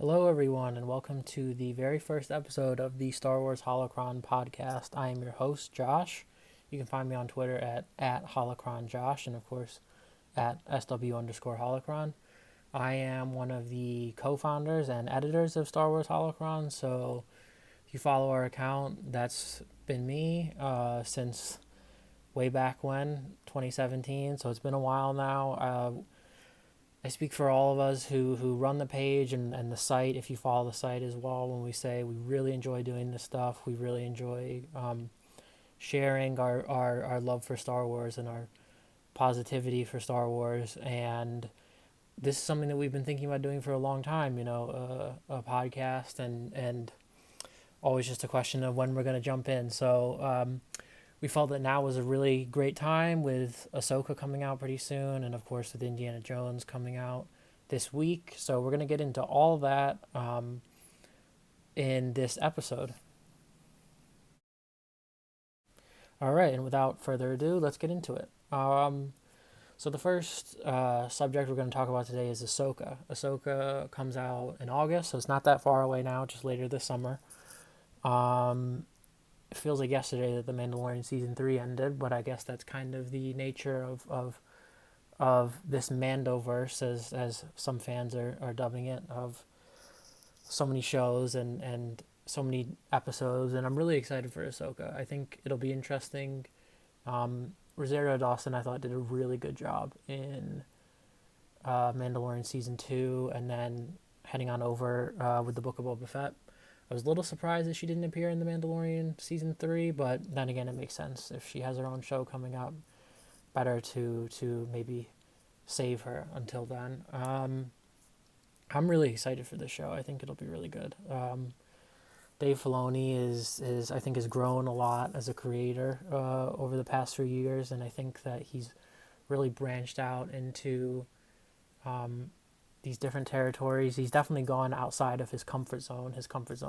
Hello, everyone, and welcome to the very first episode of the Star Wars Holocron podcast. I am your host, Josh. You can find me on Twitter at HolocronJosh and, of course, at SW_Holocron. I am one of the co-founders and editors of Star Wars Holocron, so if you follow our account, that's been me since way back when, 2017, so it's been a while now. I speak for all of us who run the page and the site, if you follow the site as well, when we say we really enjoy doing this stuff. We really enjoy sharing our love for Star Wars and our positivity for Star Wars. And this is something that we've been thinking about doing for a long time, a podcast and always just a question of when we're going to jump in. So we felt that now was a really great time with Ahsoka coming out pretty soon, and of course with Indiana Jones coming out this week. So we're going to get into all that in this episode. All right, and without further ado, let's get into it. So the first subject we're going to talk about today is Ahsoka. Ahsoka comes out in August, so it's not that far away now, just later this summer. It feels like yesterday that The Mandalorian Season 3 ended, but I guess that's kind of the nature of this Mandoverse, as some fans are dubbing it, of so many shows and so many episodes, and I'm really excited for Ahsoka. I think it'll be interesting. Rosario Dawson, I thought, did a really good job in Mandalorian Season 2, and then heading on over with the Book of Boba Fett. I was a little surprised that she didn't appear in The Mandalorian Season 3, but then again, it makes sense. If she has her own show coming up, better to maybe save her until then. I'm really excited for this show. I think it'll be really good. Dave Filoni is I think has grown a lot as a creator over the past few years, and I think that he's really branched out into these different territories. He's definitely gone outside of his comfort zone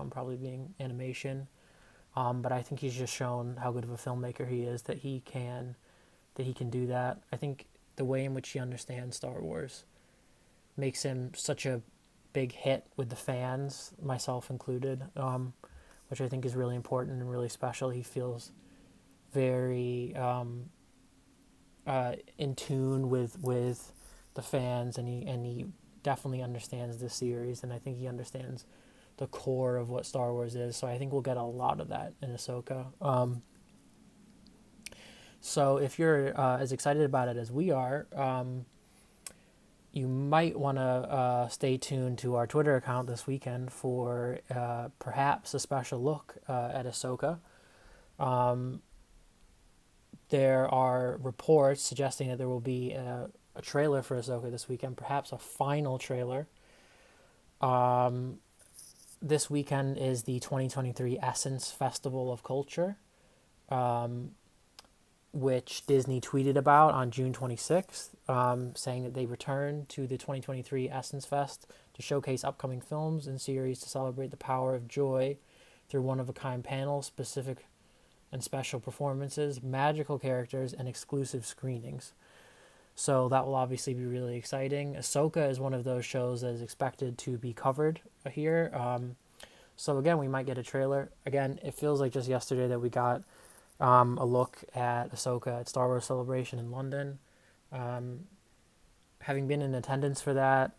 probably being animation, but I think he's just shown how good of a filmmaker he is, that he can do that. I think the way in which he understands Star Wars makes him such a big hit with the fans, myself included, which I think is really important and really special. He feels very in tune with the fans, and he definitely understands this series, and I think he understands the core of what Star Wars is. So I think we'll get a lot of that in Ahsoka. So if you're as excited about it as we are, you might want to stay tuned to our Twitter account this weekend for perhaps a special look at Ahsoka. There are reports suggesting that there will be a trailer for Ahsoka this weekend, perhaps a final trailer. This weekend is the 2023 Essence Festival of Culture, which Disney tweeted about on June 26th, saying that they return to the 2023 Essence Fest to showcase upcoming films and series to celebrate the power of joy through one-of-a-kind panels, specific and special performances, magical characters, and exclusive screenings. So that will obviously be really exciting. Ahsoka is one of those shows that is expected to be covered here. So again, we might get a trailer. Again, it feels like just yesterday that we got a look at Ahsoka at Star Wars Celebration in London. Having been in attendance for that,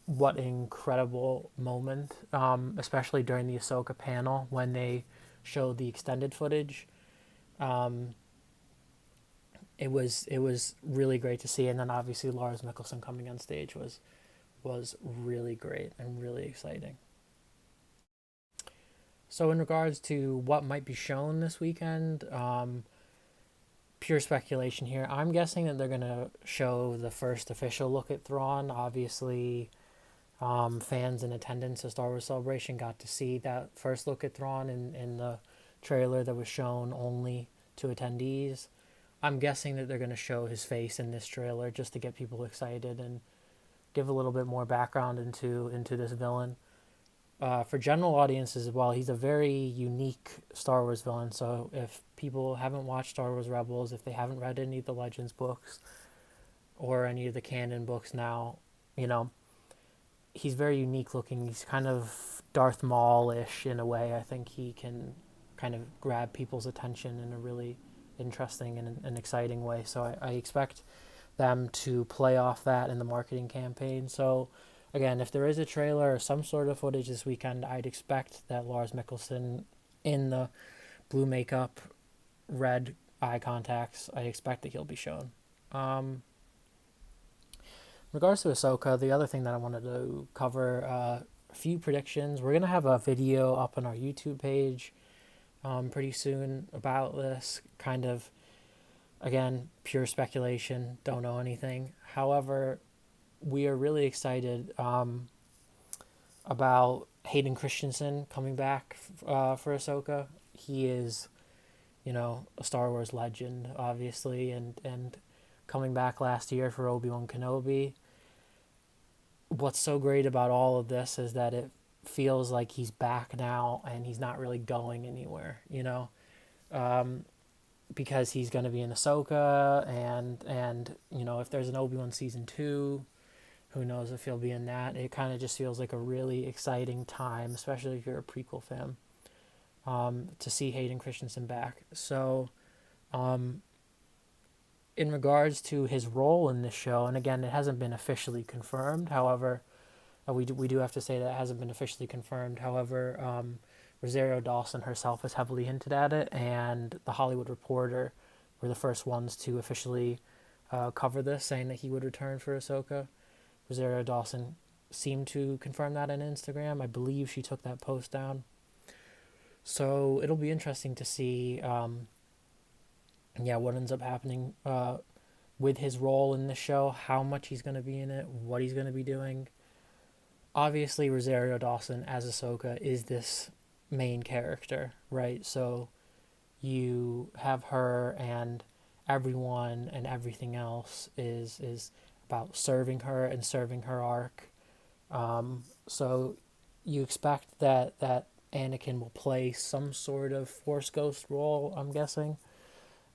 what an incredible moment, especially during the Ahsoka panel when they showed the extended footage. It was really great to see, and then obviously Lars Mikkelsen coming on stage was really great and really exciting. So in regards to what might be shown this weekend, pure speculation here. I'm guessing that they're going to show the first official look at Thrawn. Obviously, fans in attendance at Star Wars Celebration got to see that first look at Thrawn in the trailer that was shown only to attendees. I'm guessing that they're going to show his face in this trailer just to get people excited and give a little bit more background into this villain. For general audiences as well, he's a very unique Star Wars villain. So if people haven't watched Star Wars Rebels, if they haven't read any of the Legends books or any of the canon books now, he's very unique looking. He's kind of Darth Maul-ish in a way. I think he can kind of grab people's attention in a really interesting and exciting way. So I expect them to play off that in the marketing campaign. So again, if there is a trailer or some sort of footage this weekend, I'd expect that Lars Mikkelsen in the blue makeup, red eye contacts, I expect that he'll be shown. In regards to Ahsoka, the other thing that I wanted to cover, a few predictions. We're going to have a video up on our YouTube page pretty soon about this. Kind of, again, pure speculation, don't know anything. However, we are really excited about Hayden Christensen coming back for Ahsoka. He is, a Star Wars legend, obviously, and coming back last year for Obi-Wan Kenobi. What's so great about all of this is that it feels like he's back now and he's not really going anywhere, because he's going to be in Ahsoka and if there's an Obi-Wan season 2, who knows if he'll be in that. It kind of just feels like a really exciting time, especially if you're a prequel fan, to see Hayden Christensen back. So in regards to his role in this show, and again, it hasn't been officially confirmed. However, we do have to say that it hasn't been officially confirmed. However, Rosario Dawson herself has heavily hinted at it, and The Hollywood Reporter were the first ones to officially cover this, saying that he would return for Ahsoka. Rosario Dawson seemed to confirm that on Instagram. I believe she took that post down. So it'll be interesting to see what ends up happening with his role in the show, how much he's going to be in it, what he's going to be doing. Obviously, Rosario Dawson as Ahsoka is this main character, right? So you have her, and everyone and everything else is about serving her and serving her arc. So you expect that Anakin will play some sort of Force Ghost role, I'm guessing.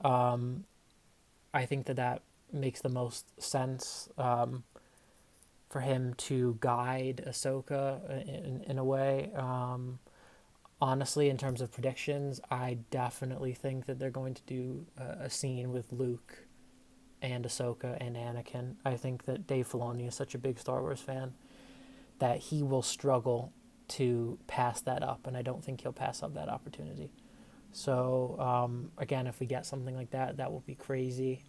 I think that makes the most sense for him to guide Ahsoka in a way. Honestly, in terms of predictions, I definitely think that they're going to do a scene with Luke and Ahsoka and Anakin. I think that Dave Filoni is such a big Star Wars fan that he will struggle to pass that up, and I don't think he'll pass up that opportunity. So, again, if we get something like that, that will be crazy.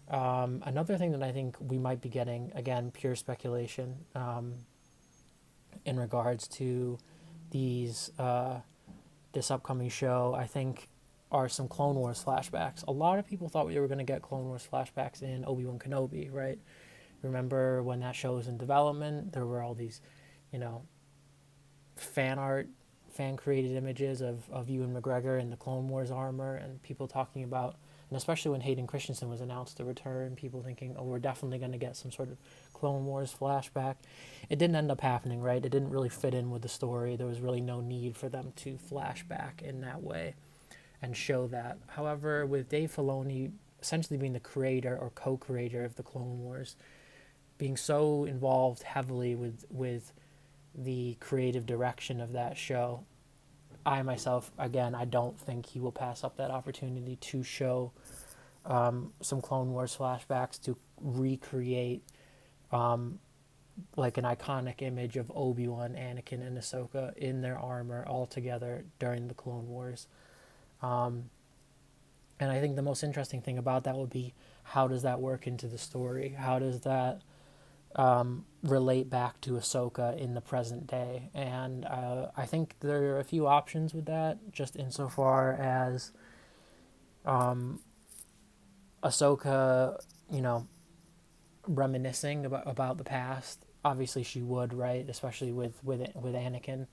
Another thing that I think we might be getting, again, pure speculation, in regards to these this upcoming show, I think, are some Clone Wars flashbacks. A lot of people thought we were going to get Clone Wars flashbacks in Obi-Wan Kenobi, right? Remember when that show was in development, there were all these, fan art, fan-created images of Ewan McGregor in the Clone Wars armor, and people talking about, and especially when Hayden Christensen was announced to return, people thinking, oh, we're definitely going to get some sort of Clone Wars flashback. It didn't end up happening, right? It didn't really fit in with the story. There was really no need for them to flash back in that way and show that. However, with Dave Filoni essentially being the creator or co-creator of the Clone Wars, being so involved heavily with the creative direction of that show, I myself, again, I don't think he will pass up that opportunity to show some Clone Wars flashbacks to recreate like an iconic image of Obi-Wan, Anakin, and Ahsoka in their armor all together during the Clone Wars. And I think the most interesting thing about that would be, how does that work into the story? How does that relate back to Ahsoka in the present day? And I think there are a few options with that, just insofar as Ahsoka, reminiscing about the past. Obviously, she would, right? Especially with Anakin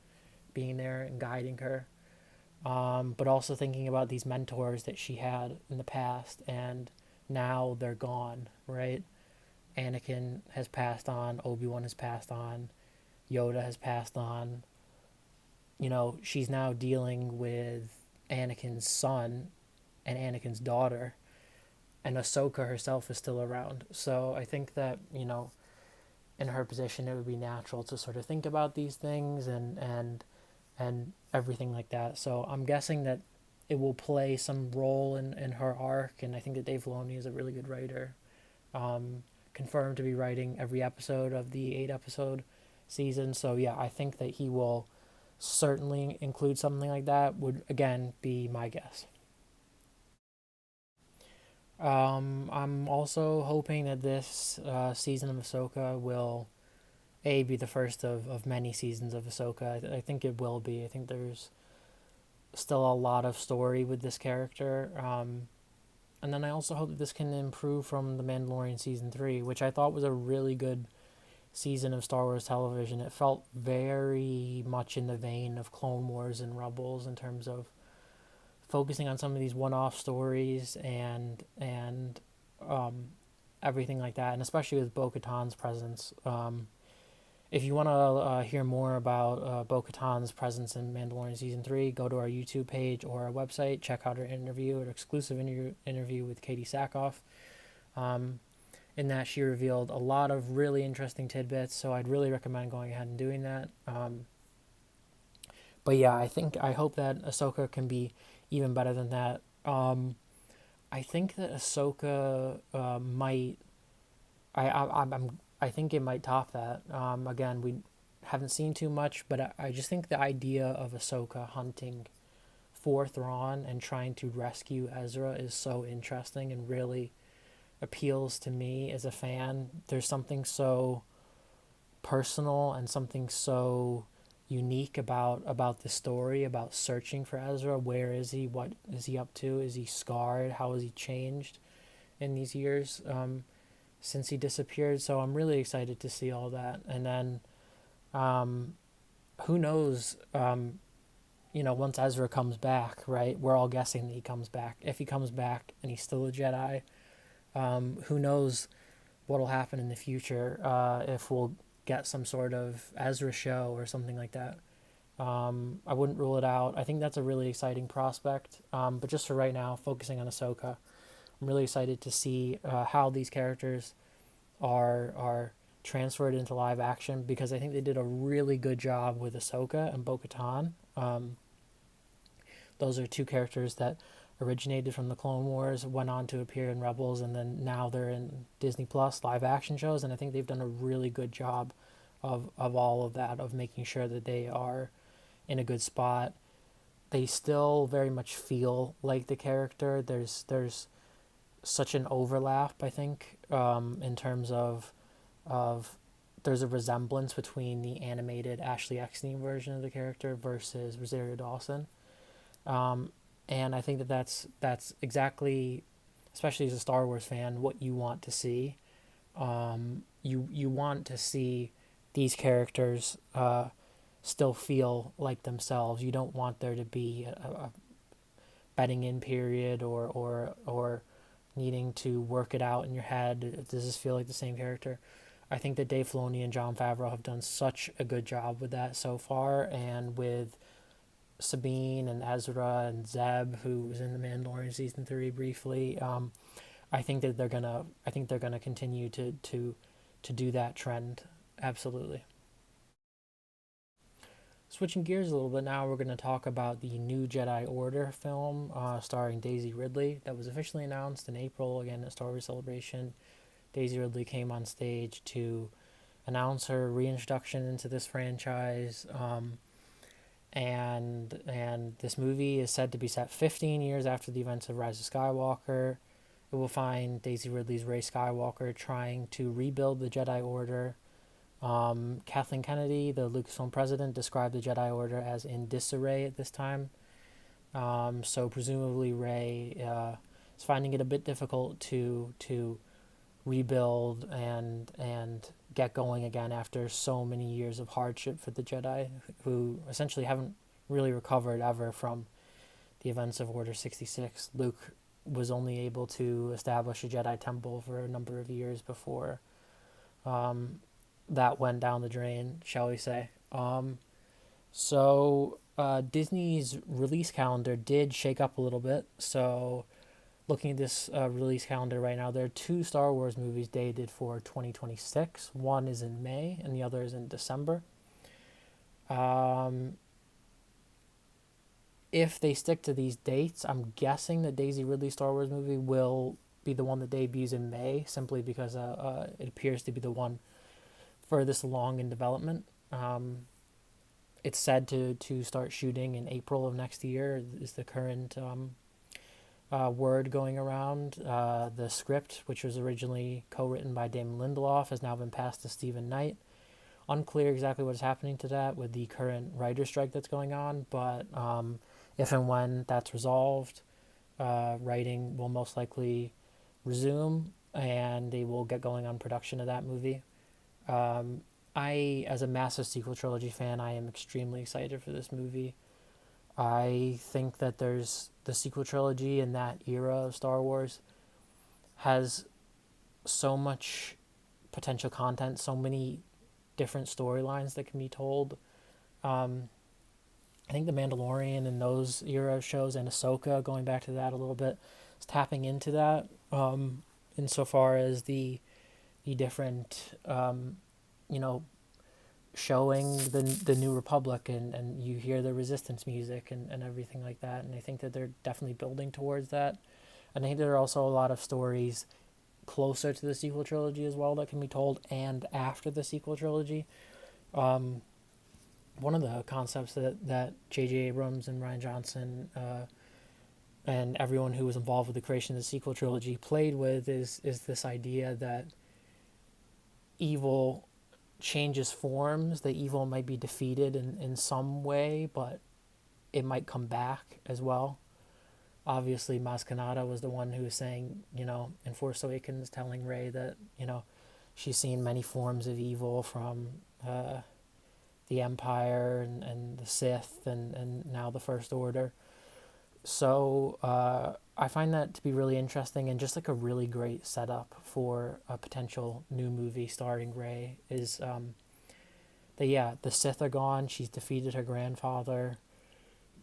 being there and guiding her. But also thinking about these mentors that she had in the past, and now they're gone, right? Anakin has passed on, Obi-Wan has passed on, Yoda has passed on. She's now dealing with Anakin's son and Anakin's daughter, and Ahsoka herself is still around. So I think that, in her position, it would be natural to sort of think about these things and everything like that. So I'm guessing that it will play some role in her arc, and I think that Dave Filoni is a really good writer. Confirmed to be writing every episode of the 8 episode season. So yeah, I think that he will certainly include something like that. Would again be my guess. I'm also hoping that this season of Ahsoka will be the first of many seasons of Ahsoka. I think it will be. I think there's still a lot of story with this character. And then I also hope that this can improve from The Mandalorian season 3, which I thought was a really good season of Star Wars television. It felt very much in the vein of Clone Wars and Rebels in terms of focusing on some of these one-off stories and everything like that, and especially with Bo-Katan's presence. If you want to hear more about Bo-Katan's presence in Mandalorian Season 3, go to our YouTube page or our website. Check out our interview, an exclusive interview with Katie Sackhoff. In that, she revealed a lot of really interesting tidbits, so I'd really recommend going ahead and doing that. But yeah, I hope that Ahsoka can be even better than that. I think that Ahsoka might. I think it might top that. Again, we haven't seen too much, but I just think the idea of Ahsoka hunting for Thrawn and trying to rescue Ezra is so interesting and really appeals to me as a fan. There's something so personal and something so unique about the story, about searching for Ezra. Where is he? What is he up to? Is he scarred? How has he changed in these years since he disappeared? So I'm really excited to see all that. And then who knows, once Ezra comes back, right? We're all guessing that he comes back. If he comes back and he's still a Jedi, who knows what'll happen in the future, if we'll get some sort of Ezra show or something like that. I wouldn't rule it out. I think that's a really exciting prospect. But just for right now, focusing on Ahsoka, I'm really excited to see how these characters are transferred into live action, because I think they did a really good job with Ahsoka and Bo-Katan. Those are two characters that originated from the Clone Wars, went on to appear in Rebels, and then now they're in Disney Plus live action shows, and I think they've done a really good job of all of that, of making sure that they are in a good spot. They still very much feel like the character. There's such an overlap, I think, in terms of there's a resemblance between the animated Ashley Eckstein version of the character versus Rosario Dawson. And I think that that's exactly, especially as a Star Wars fan, what you want to see. You want to see these characters still feel like themselves. You don't want there to be a bedding in period or needing to work it out in your head. Does this feel like the same character? I think that Dave Filoni and Jon Favreau have done such a good job with that so far, and with Sabine and Ezra and Zeb, who was in The Mandalorian season 3 briefly. I think that they're gonna continue to do that trend. Absolutely. Switching gears a little bit now, we're going to talk about the new Jedi Order film starring Daisy Ridley that was officially announced in April, again at Star Wars Celebration. Daisy Ridley came on stage to announce her reintroduction into this franchise. And this movie is said to be set 15 years after the events of Rise of Skywalker. It will find Daisy Ridley's Rey Skywalker trying to rebuild the Jedi Order. Kathleen Kennedy, the Lucasfilm president, described the Jedi Order as in disarray at this time. So presumably Rey is finding it a bit difficult to rebuild and get going again after so many years of hardship for the Jedi, who essentially haven't really recovered ever from the events of Order 66. Luke was only able to establish a Jedi temple for a number of years before that went down the drain, shall we say. So Disney's release calendar did shake up a little bit. So looking at this release calendar right now, there are two Star Wars movies dated for 2026. One is in May, and the other is in December. Um, if they stick to these dates, I'm guessing that Daisy Ridley's Star Wars movie will be the one that debuts in May, simply because it appears to be the one furthest along in development. It's said to start shooting in April of next year, is the current word going around. The script, which was originally co-written by Damon Lindelof, has now been passed to Stephen Knight. Unclear exactly what is happening to that with the current writer's strike that's going on, but if and when that's resolved, writing will most likely resume, and they will get going on production of that movie. As a massive sequel trilogy fan, I am extremely excited for this movie. I think that there's the sequel trilogy in that era of Star Wars has so much potential content, so many different storylines that can be told. I think The Mandalorian and those era shows, and Ahsoka, going back to that a little bit, is tapping into that. Insofar as the different, you know, showing the New Republic, and you hear the Resistance music and everything like that. And I think that they're definitely building towards that. And I think there are also a lot of stories closer to the sequel trilogy as well that can be told, and after the sequel trilogy. One of the concepts that J.J. Abrams and Rian Johnson and everyone who was involved with the creation of the sequel trilogy played with is this idea that evil changes forms, that evil might be defeated in some way, but it might come back as well. Obviously, Maz Kanata was the one who was saying, in Force Awakens, telling Rey that, she's seen many forms of evil from the Empire and the Sith and now the First Order. So I find that to be really interesting, and just like a really great setup for a potential new movie starring Rey is that the Sith are gone. She's defeated her grandfather.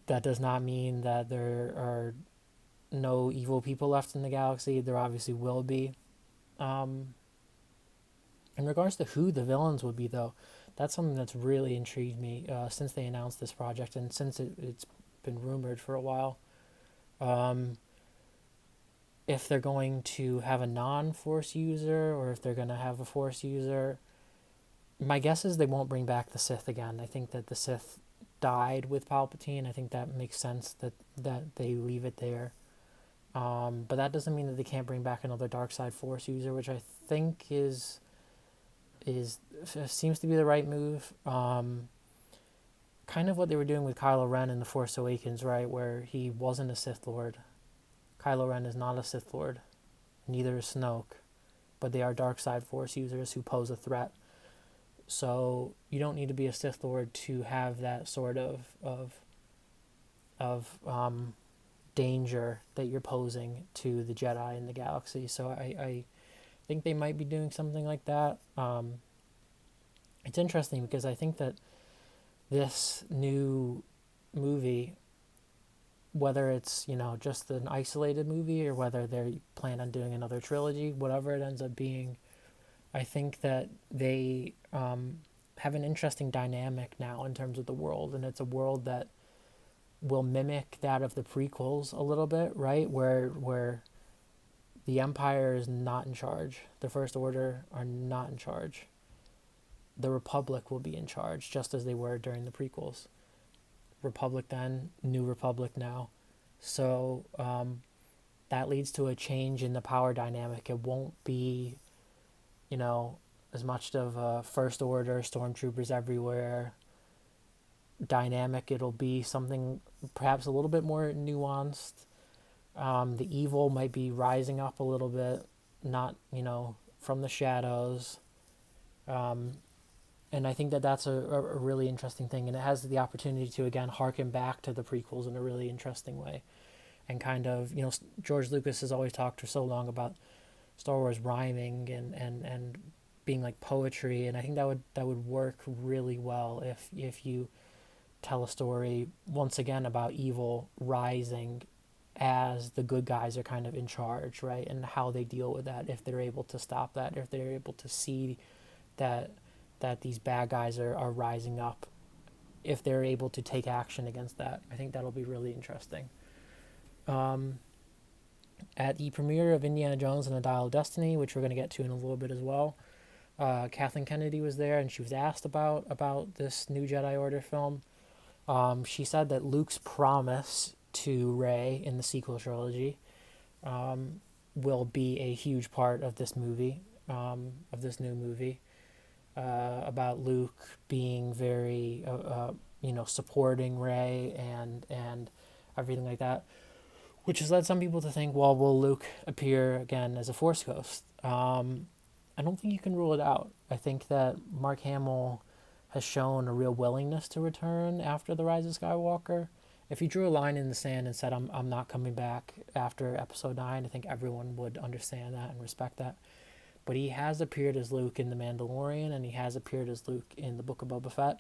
That does not mean that there are no evil people left in the galaxy. There obviously will be. In regards to who the villains would be, though, that's something that's really intrigued me since they announced this project, and since it's been rumored for a while. If they're going to have a non-Force user, or if they're going to have a Force user, my guess is they won't bring back the Sith again. I think that the Sith died with Palpatine. I think that makes sense that they leave it there. But that doesn't mean that they can't bring back another dark side Force user, which I think seems to be the right move. Kind of what they were doing with Kylo Ren in The Force Awakens, right, where he wasn't a Sith Lord. Kylo Ren is not a Sith Lord, neither is Snoke, but they are dark side Force users who pose a threat. So you don't need to be a Sith Lord to have that sort of danger that you're posing to the Jedi in the galaxy. So I think they might be doing something like that. It's interesting because I think that this new movie, whether it's just an isolated movie or whether they plan on doing another trilogy, whatever it ends up being, I think that they have an interesting dynamic now in terms of the world, and it's a world that will mimic that of the prequels a little bit, right? Where the Empire is not in charge, the First Order are not in charge. The Republic will be in charge, just as they were during the prequels. Republic then, New Republic now. So that leads to a change in the power dynamic. It won't be, as much of a First Order, stormtroopers everywhere dynamic. It'll be something perhaps a little bit more nuanced. The evil might be rising up a little bit, not, from the shadows. And I think that that's a really interesting thing. And it has the opportunity to, again, harken back to the prequels in a really interesting way. And kind of, George Lucas has always talked for so long about Star Wars rhyming and being like poetry. And I think that would work really well if you tell a story, once again, about evil rising as the good guys are kind of in charge, right? And how they deal with that, if they're able to stop that, if they're able to see that these bad guys are rising up, if they're able to take action against that. I think that'll be really interesting. Um, at the premiere of Indiana Jones and the Dial of Destiny, which we're going to get to in a little bit as well, Kathleen Kennedy was there, and she was asked about this new Jedi Order film. She said that Luke's promise to Rey in the sequel trilogy will be a huge part of this movie, of this new movie, about Luke being very, supporting Rey and everything like that, which has led some people to think, well, will Luke appear again as a Force ghost? I don't think you can rule it out. I think that Mark Hamill has shown a real willingness to return after The Rise of Skywalker. If he drew a line in the sand and said, I'm not coming back after Episode 9, I think everyone would understand that and respect that. But he has appeared as Luke in The Mandalorian, and he has appeared as Luke in the Book of Boba Fett.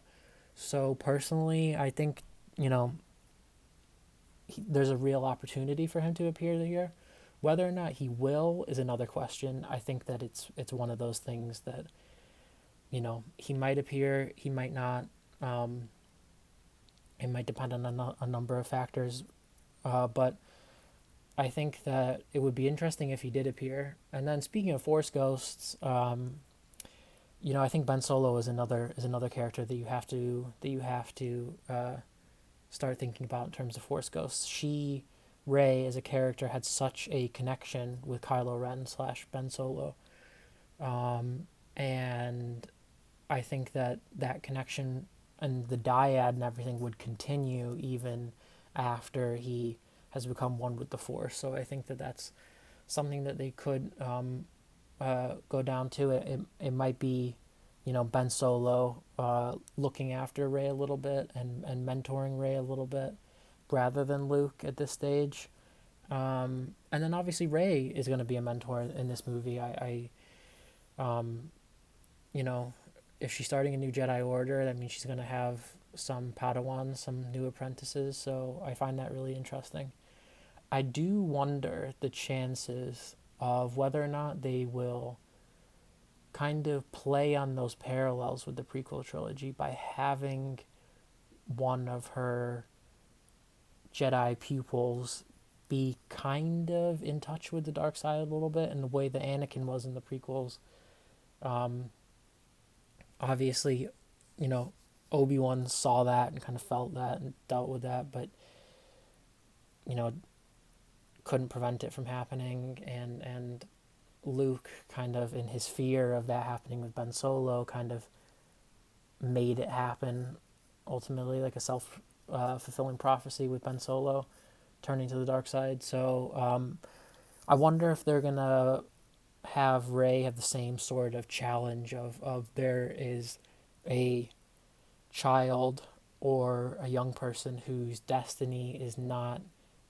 So personally, I think, there's a real opportunity for him to appear here. Whether or not he will is another question. I think that it's one of those things that, he might appear, he might not. It might depend on a number of factors. But I think that it would be interesting if he did appear. And then speaking of Force ghosts, I think Ben Solo is another character that you have to start thinking about in terms of Force ghosts. Rey as a character had such a connection with Kylo Ren / Ben Solo, and I think that connection and the dyad and everything would continue even after he has become one with the Force. So I think that that's something that they could go down to. It might be, Ben Solo looking after Rey a little bit and mentoring Rey a little bit, rather than Luke at this stage. And then obviously Rey is going to be a mentor in this movie. If she's starting a new Jedi Order, that means she's going to have some Padawans, some new apprentices. So I find that really interesting. I do wonder the chances of whether or not they will kind of play on those parallels with the prequel trilogy by having one of her Jedi pupils be kind of in touch with the dark side a little bit in the way that Anakin was in the prequels. Obviously, Obi-Wan saw that and kind of felt that and dealt with that, but, couldn't prevent it from happening. And Luke, kind of in his fear of that happening with Ben Solo, kind of made it happen ultimately, like a self-fulfilling prophecy with Ben Solo turning to the dark side. So I wonder if they're going to have Rey have the same sort of challenge of there is a child or a young person whose destiny is not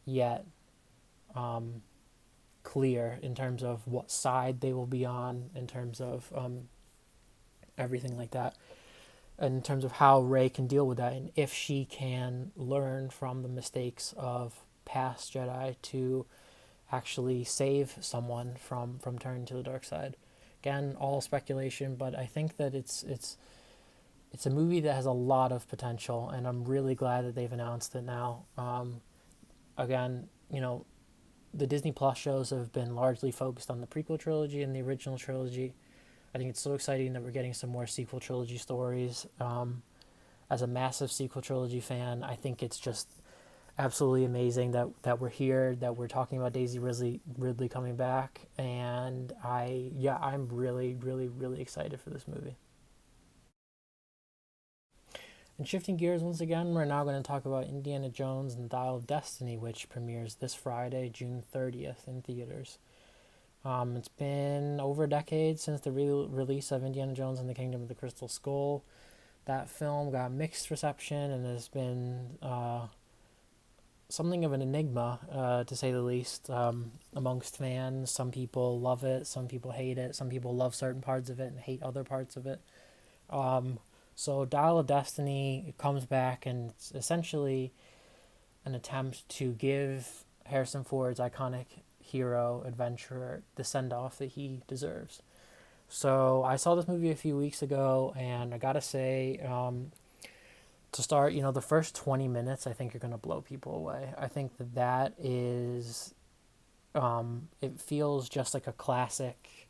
yet clear in terms of what side they will be on, in terms of everything like that, in terms of how Rey can deal with that, and if she can learn from the mistakes of past Jedi to actually save someone from turning to the dark side. Again, all speculation, but I think that it's a movie that has a lot of potential, and I'm really glad that they've announced it now. Again, the Disney Plus shows have been largely focused on the prequel trilogy and the original trilogy. I think it's so exciting that we're getting some more sequel trilogy stories. As a massive sequel trilogy fan, I think it's just absolutely amazing that we're here, that we're talking about Daisy Ridley coming back, and I'm really, really, really excited for this movie. And shifting gears once again, we're now going to talk about Indiana Jones and the Dial of Destiny, which premieres this Friday, June 30th, in theaters. It's been over a decade since the release of Indiana Jones and the Kingdom of the Crystal Skull. That film got mixed reception and has been something of an enigma, to say the least, amongst fans. Some people love it, some people hate it, some people love certain parts of it and hate other parts of it. So Dial of Destiny comes back, and it's essentially an attempt to give Harrison Ford's iconic hero, adventurer, the send off that he deserves. So I saw this movie a few weeks ago, and I gotta say, to start, the first 20 minutes I think are gonna blow people away. I think that is, it feels just like a classic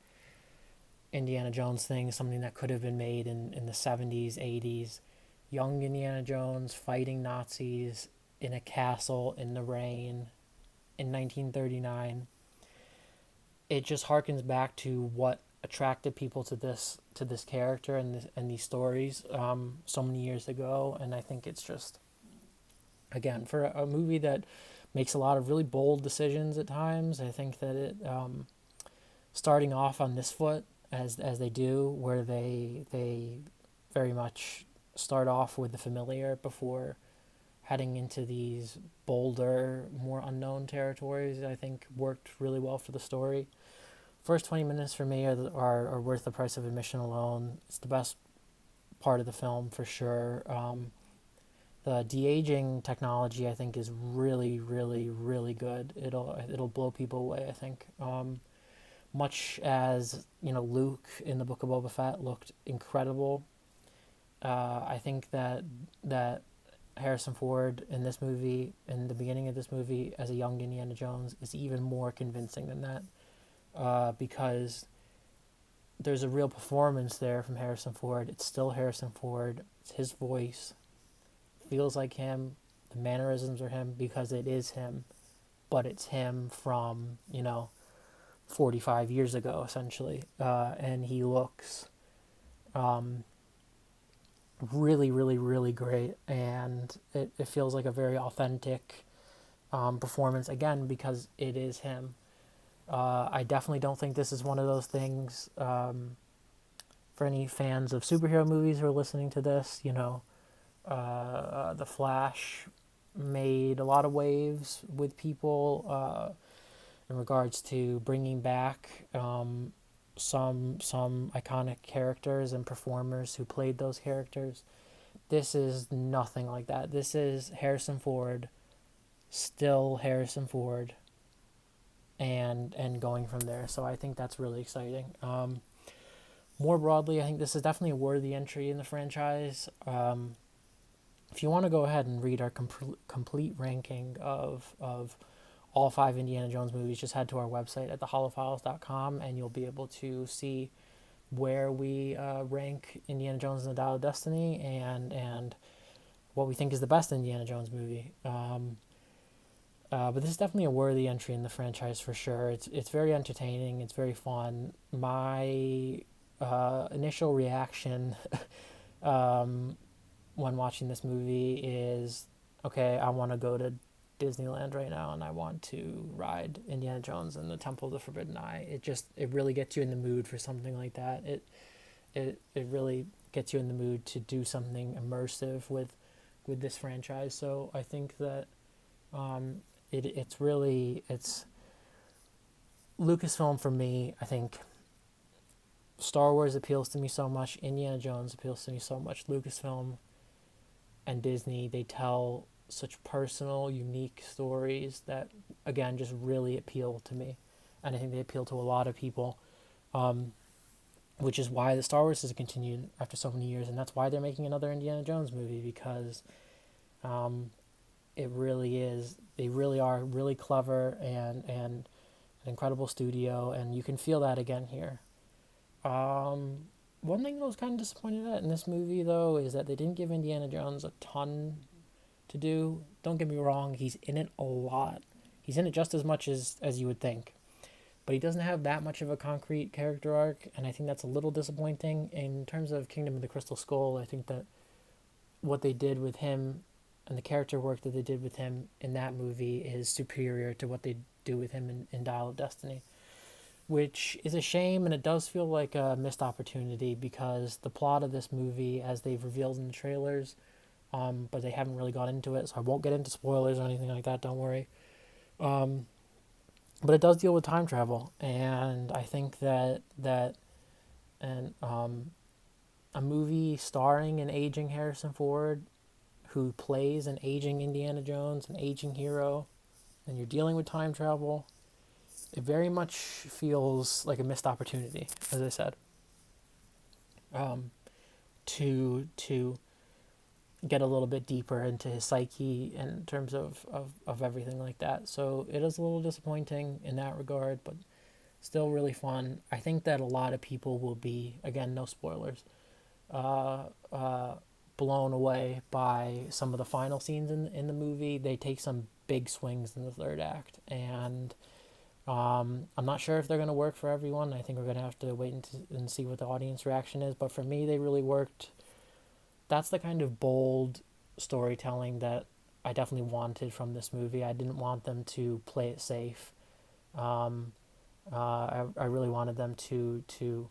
Indiana Jones thing, something that could have been made in the 70s, 80s. Young Indiana Jones fighting Nazis in a castle in the rain in 1939. It just harkens back to what attracted people to this character and these stories so many years ago. And I think it's just, again, for a movie that makes a lot of really bold decisions at times, I think that it, starting off on this foot as they do, where they very much start off with the familiar before heading into these bolder, more unknown territories, I think worked really well for the story. First 20 minutes for me are worth the price of admission alone. It's the best part of the film for sure. The de-aging technology, I think, is really, really, really good. It'll blow people away, I think. Much as Luke in the Book of Boba Fett looked incredible. I think that Harrison Ford in this movie, in the beginning of this movie, as a young Indiana Jones, is even more convincing than that, because there's a real performance there from Harrison Ford. It's still Harrison Ford. It's his voice. Feels like him. The mannerisms are him because it is him, but it's him from 45 years ago essentially, and he looks really, really, really great, and it feels like a very authentic performance again because it is him. I definitely don't think this is one of those things, for any fans of superhero movies who are listening to this. The Flash made a lot of waves with people in regards to bringing back some iconic characters and performers who played those characters. This is nothing like that. This is Harrison Ford, still Harrison Ford, and going from there. So I think that's really exciting. More broadly, I think this is definitely a worthy entry in the franchise. If you want to go ahead and read our complete ranking of all 5 Indiana Jones movies, just head to our website at theholophiles.com, and you'll be able to see where we rank Indiana Jones and the Dial of Destiny and what we think is the best Indiana Jones movie. But this is definitely a worthy entry in the franchise for sure. It's very entertaining. It's very fun. My initial reaction when watching this movie is, okay, I want to go to Disneyland right now and I want to ride Indiana Jones and the Temple of the Forbidden Eye. It really gets you in the mood for something like that. It really gets you in the mood to do something immersive with this franchise. So I think that it's Lucasfilm for me. I think Star Wars appeals to me so much. Indiana Jones appeals to me so much. Lucasfilm and Disney, they tell such personal, unique stories that, again, just really appeal to me. And I think they appeal to a lot of people, which is why the Star Wars has continued after so many years. And that's why they're making another Indiana Jones movie, because it really is. They really are really clever and an incredible studio. And you can feel that again here. One thing I was kind of disappointed at in this movie, though, is that they didn't give Indiana Jones a ton to do. Don't get me wrong, he's in it a lot. He's in it just as much as you would think. But he doesn't have that much of a concrete character arc, and I think that's a little disappointing. In terms of Kingdom of the Crystal Skull, I think that what they did with him and the character work that they did with him in that movie is superior to what they do with him in Dial of Destiny, which is a shame, and it does feel like a missed opportunity because the plot of this movie, as they've revealed in the trailers, but they haven't really got into it, so I won't get into spoilers or anything like that, don't worry. But it does deal with time travel, and I think that a movie starring an aging Harrison Ford, who plays an aging Indiana Jones, an aging hero, and you're dealing with time travel, it very much feels like a missed opportunity, as I said, um, to get a little bit deeper into his psyche in terms of everything like that. So it is a little disappointing in that regard, but still really fun. I think that a lot of people will be, again, no spoilers, uh, uh, blown away by some of the final scenes in the movie. They take some big swings in the third act, and I'm not sure if they're going to work for everyone. I think we're going to have to wait and see what the audience reaction is. But for me, they really worked. That's the kind of bold storytelling that I definitely wanted from this movie. I didn't want them to play it safe. Um, I really wanted them to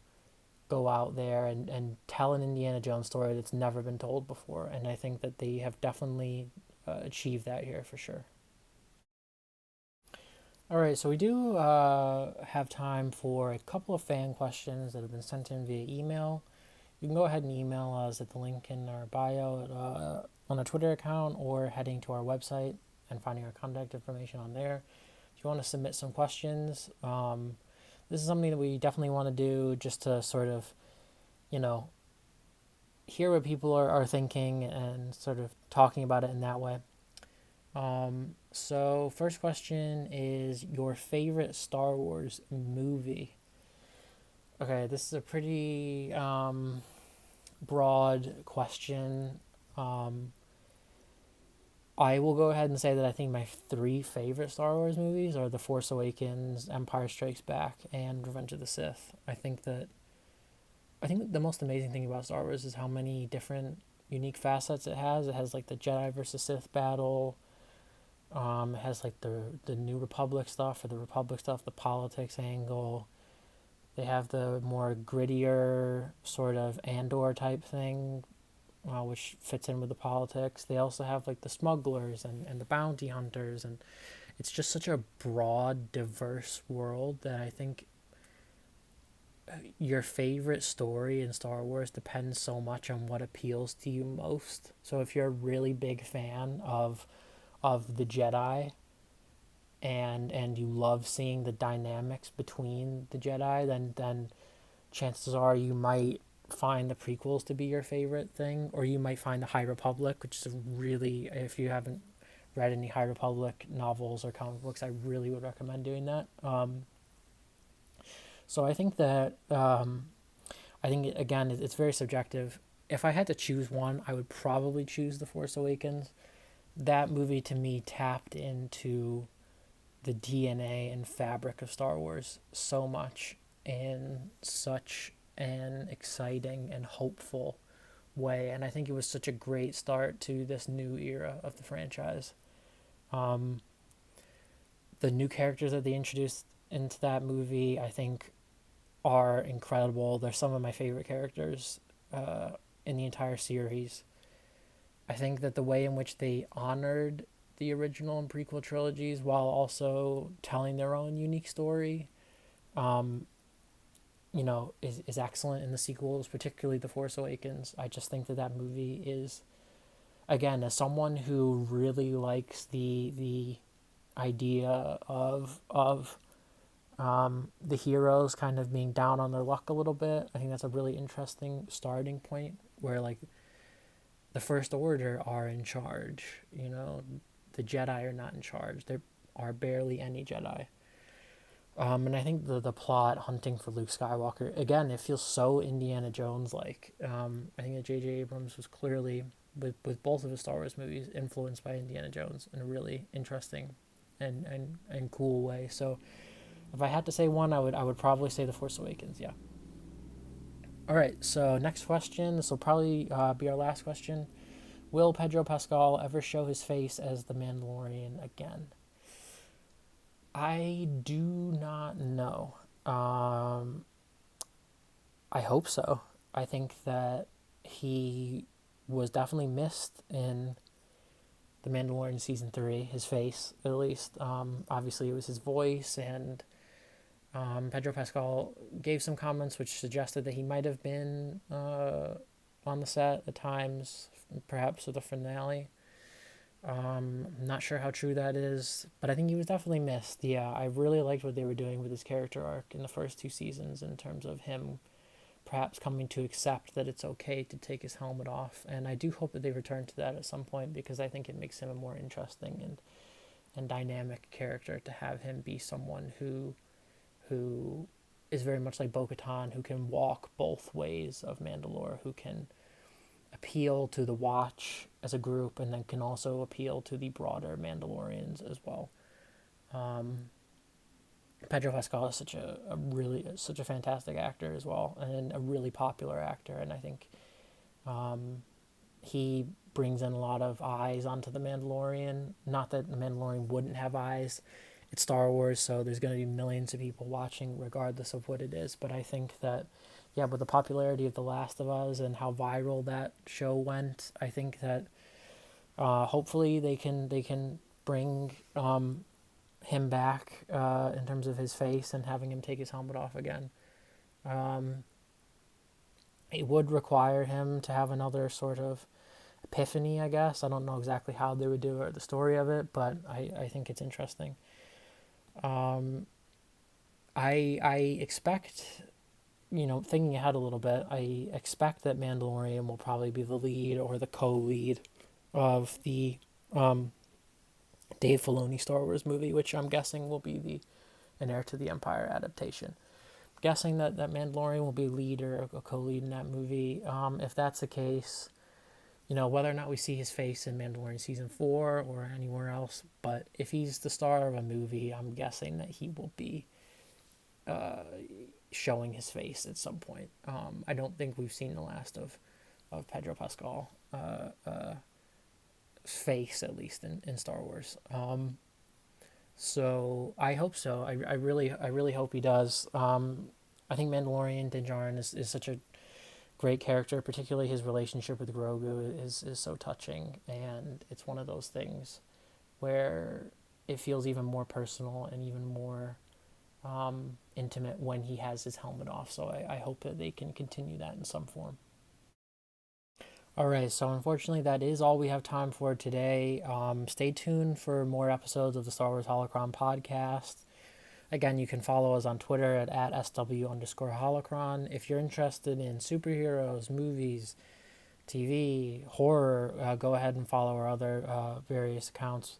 go out there and tell an Indiana Jones story that's never been told before. And I think that they have definitely achieved that here for sure. All right, so we do have time for a couple of fan questions that have been sent in via email. You can go ahead and email us at the link in our bio on our Twitter account, or heading to our website and finding our contact information on there. If you want to submit some questions, this is something that we definitely want to do just to sort of, you know, hear what people are thinking and sort of talking about it in that way. So first question is your favorite Star Wars movie. Okay, this is a pretty broad question. Um, I will go ahead and say that I think my three favorite Star Wars movies are The Force Awakens, Empire Strikes Back, and Revenge of the Sith. I think the most amazing thing about Star Wars is how many different unique facets it has. It has like the Jedi versus Sith battle. It has like the New Republic stuff or the Republic stuff, the politics angle. They have the more grittier sort of Andor type thing, which fits in with the politics. They also have like the smugglers and the bounty hunters, and it's just such a broad, diverse world that I think your favorite story in Star Wars depends so much on what appeals to you most. So if you're a really big fan of the Jedi, and you love seeing the dynamics between the Jedi, then chances are you might find the prequels to be your favorite thing, or you might find the High Republic, which is a really, if you haven't read any High Republic novels or comic books, I really would recommend doing that. So I think that I think again it's very subjective. If I had to choose one, I would probably choose The Force Awakens. That movie to me tapped into the DNA and fabric of Star Wars so much in such an exciting and hopeful way, and I think it was such a great start to this new era of the franchise. Um, the new characters that they introduced into that movie, I think, are incredible. They're some of my favorite characters in the entire series. I think that the way in which they honored the original and prequel trilogies while also telling their own unique story, um, is excellent in the sequels, particularly The Force Awakens. I just think that that movie is, again, as someone who really likes the idea of the heroes kind of being down on their luck a little bit. I think that's a really interesting starting point where like the First Order are in charge. The Jedi are not in charge. There are barely any Jedi. And I think the plot hunting for Luke Skywalker, again, it feels so Indiana Jones like. I think that J.J. Abrams was clearly, with both of his Star Wars movies, influenced by Indiana Jones in a really interesting and cool way. So if I had to say one, I would probably say The Force Awakens. Yeah. All right. So next question. This will probably be our last question. Will Pedro Pascal ever show his face as the Mandalorian again? I do not know. I hope so. I think that he was definitely missed in The Mandalorian season 3. His face, at least. Obviously, it was his voice, and Pedro Pascal gave some comments which suggested that he might have been on the set at times, perhaps for the finale. I'm not sure how true that is, but I think he was definitely missed. Yeah, I really liked what they were doing with his character arc in the first two seasons in terms of him perhaps coming to accept that it's okay to take his helmet off. And I do hope that they return to that at some point because I think it makes him a more interesting and dynamic character to have him be someone who is very much like Bo-Katan, who can walk both ways of Mandalore, who can appeal to the Watch as a group, and then can also appeal to the broader Mandalorians as well. Um, Pedro Pascal is such a fantastic actor as well, and a really popular actor, and I think um, he brings in a lot of eyes onto the Mandalorian. Not that the Mandalorian wouldn't have eyes. It's Star Wars, so there's going to be millions of people watching regardless of what it is. But I think that, yeah, with the popularity of The Last of Us and how viral that show went, I think that hopefully they can bring him back in terms of his face and having him take his helmet off again. Um, it would require him to have another sort of epiphany, I guess. I don't know exactly how they would do it or the story of it, but I think it's interesting. Um, I expect, thinking ahead a little bit, I expect that Mandalorian will probably be the lead or the co-lead of the um, Dave Filoni Star Wars movie, which I'm guessing will be the an Heir to the Empire adaptation. I'm guessing that Mandalorian will be lead or a co-lead in that movie. If that's the case, whether or not we see his face in Mandalorian season 4 or anywhere else, but if he's the star of a movie, I'm guessing that he will be uh, showing his face at some point. I don't think we've seen the last of Pedro Pascal face, at least in Star Wars. So I hope so. I really hope he does. I think Mandalorian Din Djarin is such a great character, particularly his relationship with Grogu is so touching, and it's one of those things where it feels even more personal and even more intimate when he has his helmet off. So I hope that they can continue that in some form. All right, so unfortunately, that is all we have time for today. Stay tuned for more episodes of the Star Wars Holocron podcast. Again, you can follow us on Twitter at SW_Holocron. If you're interested in superheroes, movies, TV, horror, go ahead and follow our other various accounts.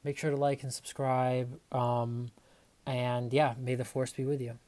Make sure to like and subscribe. And yeah, may the force be with you.